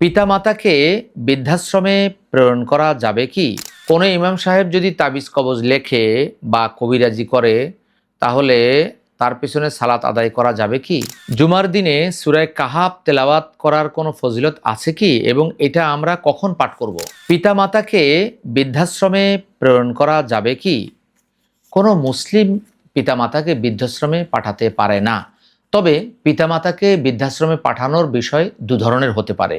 পিতামাতাকে বৃদ্ধাশ্রমে প্রেরণ করা যাবে কি? কোনো ইমাম সাহেব যদি তাবিজ কবজ লেখে বা কবিরাজি করে তাহলে তার পিছনে সালাত আদায় করা যাবে কি? জুমার দিনে সূরা কাহাফ তেলাওয়াত করার কোনো ফজিলত আছে কি এবং এটা আমরা কখন পাঠ করব? পিতামাতাকে বৃদ্ধাশ্রমে প্রেরণ করা যাবে কি? কোনো মুসলিম পিতামাতাকে বৃদ্ধাশ্রমে পাঠাতে পারে না। তবে পিতামাতাকে বৃদ্ধাশ্রমে পাঠানোর বিষয় দু ধরনের হতে পারে।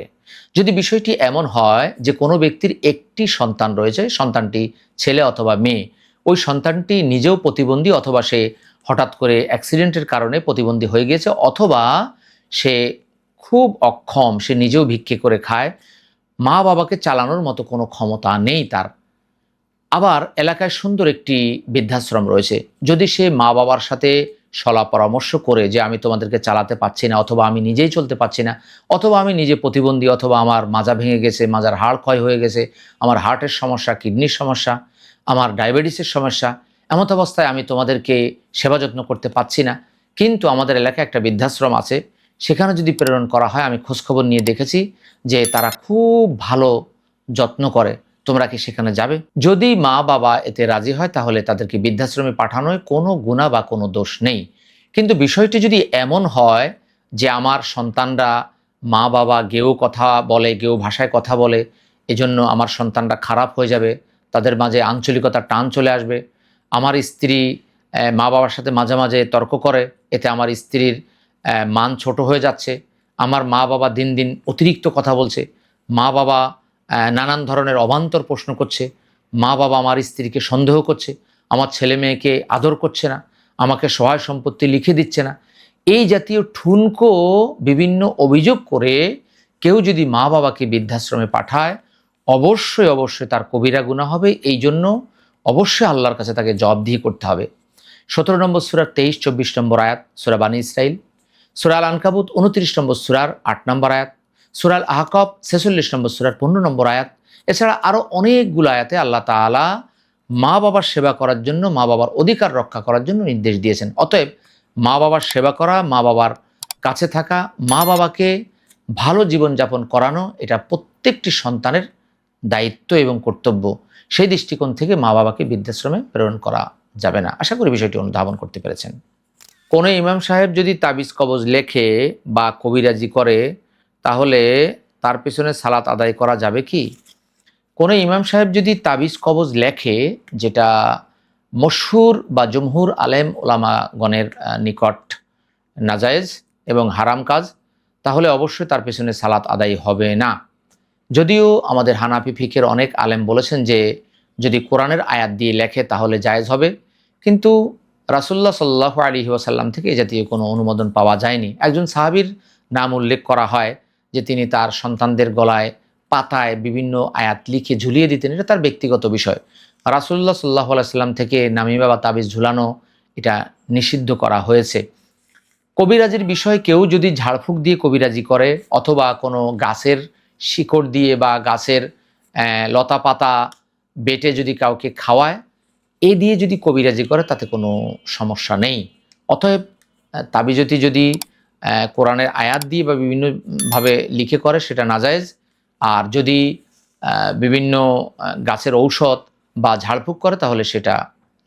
যদি বিষয়টি এমন হয় যে কোনো ব্যক্তির একটি সন্তান রয়েছে, সন্তানটি ছেলে অথবা মেয়ে, ওই সন্তানটি নিজেও প্রতিবন্ধী অথবা সে হঠাৎ করে অ্যাক্সিডেন্টের কারণে প্রতিবন্ধী হয়ে গিয়েছে অথবা সে খুব অক্ষম, সে নিজেও ভিক্ষে করে খায়, মা বাবাকে চালানোর মতো কোনো ক্ষমতা নেই তার। আবার এলাকায় সুন্দর একটি বৃদ্ধাশ্রম রয়েছে, যদি সে মা বাবার সাথে সলা পরামর্শ করে যে আমি তোমাদেরকে চালাতে পারছি না অথবা আমি নিজেই চলতে পারছি না অথবা আমি নিজে প্রতিবন্ধী অথবা আমার মাজা ভেঙে গেছে, মাজার হাড় ক্ষয় হয়ে গেছে, আমার হার্টের সমস্যা, কিডনির সমস্যা, আমার ডায়াবেটিসের সমস্যা, এমত অবস্থায় আমি তোমাদেরকে সেবা যত্ন করতে পারছি না, কিন্তু আমাদের এলাকায় একটা বৃদ্ধাশ্রম আছে, সেখানে যদি প্রেরণ করা হয়, আমি খোঁজখবর নিয়ে দেখেছি যে তারা খুব ভালো যত্ন করে, তোমরা কি সেখানে যাবে? যদি মা বাবা এতে রাজি হয় তাহলে তাদেরকে বৃদ্ধাশ্রমে পাঠানোয় কোনো গুনাহ বা কোনো দোষ নেই। কিন্তু বিষয়টি যদি এমন হয় যে আমার সন্তানরা মা বাবা গেও কথা বলে, গেও ভাষায় কথা বলে, এজন্য আমার সন্তানরা খারাপ হয়ে যাবে, তাদের মাঝে আঞ্চলিকতার টান চলে আসবে, আমার স্ত্রী মা বাবার সাথে মাঝে মাঝে তর্ক করে, এতে আমার স্ত্রীর মান ছোট হয়ে যাচ্ছে, আমার মা বাবা দিন দিন অতিরিক্ত কথা বলছে, মা বাবা নানান ধরনের অবান্তর প্রশ্ন করছে, মা বাবা আমার স্ত্রীকে সন্দেহ করছে, আমার ছেলে মেয়েকে আদর করছে না, আমাকে সহায় সম্পত্তি লিখে দিচ্ছে না, এই জাতীয় ঠুনকো বিভিন্ন অভিযোগ করে কেউ যদি মা বাবাকে বৃদ্ধাশ্রমে পাঠায় অবশ্যই অবশ্যই তার কবিরা গুনাহ হবে। এই জন্য অবশ্যই আল্লাহর কাছে তাকে জবাবদিহি করতে হবে। 17 নম্বর সূরার 23-24 নম্বর আয়াত, সূরা বানী ইসরাইল, সূরা আল আনকাবুত 29 নম্বর সূরার 8 নম্বর আয়াত, সূরা আল আহকাফ 46 নম্বর সূরার 15 নম্বর আয়াত, এছাড়া আরও অনেকগুলো আয়াতে আল্লাহ তাআলা মা বাবার সেবা করার জন্য, মা বাবার অধিকার রক্ষা করার জন্য নির্দেশ দিয়েছেন। অতএব মা বাবার সেবা করা, মা বাবার কাছে থাকা, মা বাবাকে ভালো জীবনযাপন করানো, এটা প্রত্যেকটি সন্তানের দায়িত্ব এবং কর্তব্য। সেই দৃষ্টিকোণ থেকে মা বাবাকে বৃদ্ধাশ্রমে প্রেরণ করা যাবে না। আশা করি বিষয়টি অনুধাবন করতে পেরেছেন। কোনো ইমাম সাহেব যদি তাবিজ কবজ লেখে বা কবিরাজি করে তাহলে তার পেছনে সালাত আদায় করা যাবে কি? কোনো ইমাম সাহেব যদি তাবিজ কবজ লেখে, যেটা মশহুর বা জমহুর আলেম ওলামাগণের নিকট নাজায়েজ এবং হারাম কাজ, তাহলে অবশ্যই তার পেছনে সালাত আদায় হবে না। যদিও আমাদের হানাফি ফিকের অনেক আলেম বলেছেন যে যদি কোরআনের আয়াত দিয়ে লেখে তাহলে জায়েজ হবে, কিন্তু রাসূলুল্লাহ সাল্লাল্লাহু আলাইহি ওয়াসাল্লাম থেকে এ জাতীয় কোনো অনুমোদন পাওয়া যায়নি। একজন সাহাবীর নাম উল্লেখ করা হয় যে তিনি তার সন্তানদের গলায় পাতায় বিভিন্ন আয়াত লিখে ঝুলিয়ে দিতেন, এটা তার ব্যক্তিগত বিষয়। রাসূলুল্লাহ সাল্লাল্লাহু আলাইহি ওয়াসাল্লাম থেকে নামিমা বা তাবিজ ঝুলানো এটা নিষিদ্ধ করা হয়েছে। কবিরাজির বিষয়ে কেউ যদি ঝাড়ফুঁক দিয়ে কবিরাজি করে অথবা কোনো গাছের শিকড় দিয়ে বা গাছের লতা পাতা বেটে যদি কাউকে খাওয়ায়, এ দিয়ে যদি কবিরাজি করে তাতে কোনো সমস্যা নেই। অতএব তাবিজতি যদি কোরআনের আয়াত দিয়ে বা বিভিন্নভাবে লিখে করে সেটা নাজায়েজ, আর যদি বিভিন্ন গাছের ঔষধ বা ঝাড়ফুঁক করে তাহলে সেটা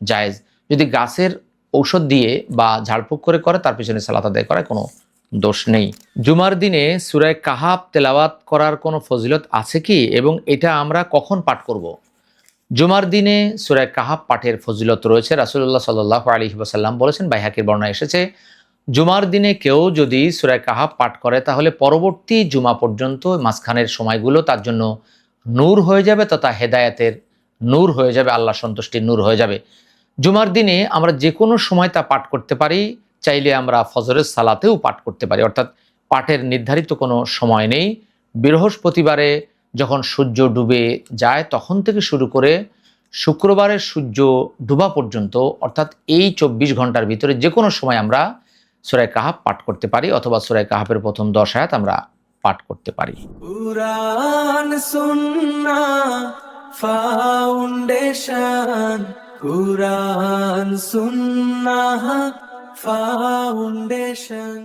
জায়েজ। যদি গাছের ঔষধ দিয়ে বা ঝাড়ফুঁক করে করে তার পিছনে সালাত আদায় করায় কোনো দোষ নেই। জুমার দিনে সূরা কাহাফ তেলাওয়াত করার কোনো ফজিলত আছে কি এবং এটা আমরা কখন পাঠ করব? জুমার দিনে সূরা কাহাফ পাঠের ফজিলত রয়েছে। রাসূলুল্লাহ সাল্লাল্লাহু আলাইহি ওয়াসাল্লাম বলেছেন, বাইহাকির বর্ণনায় এসেছে, জুমার দিনে কেউ যদি সূরা কাহাফ পাঠ করে তাহলে পরবর্তী জুমা পর্যন্ত মাঝখানের সময়গুলো তার জন্য নূর হয়ে যাবে তথা হেদায়েতের নূর হয়ে যাবে, আল্লাহ সন্তুষ্টির নূর হয়ে যাবে। জুমার দিনে আমরা যে কোনো সময় তা পাঠ করতে পারি, চাইলে আমরা ফজরের সালাতেও পাঠ করতে পারি, অর্থাৎ পাঠের নির্ধারিত কোনো সময় নেই। বৃহস্পতিবারে যখন সূর্য ডুবে যায় তখন থেকে শুরু করে শুক্রবারের সূর্য ডুবা পর্যন্ত, অর্থাৎ এই 24 ঘন্টার ভিতরে যে কোনো সময় আমরা সূরা কাহাফ পাঠ করতে পারি অথবা সূরা কাহাফের প্রথম 10 আয়াত আমরা পাঠ করতে পারি। কুরআন সুন্নাহ ফাউন্ডেশন, কুরআন সুন্নাহ ফাউন্ডেশন।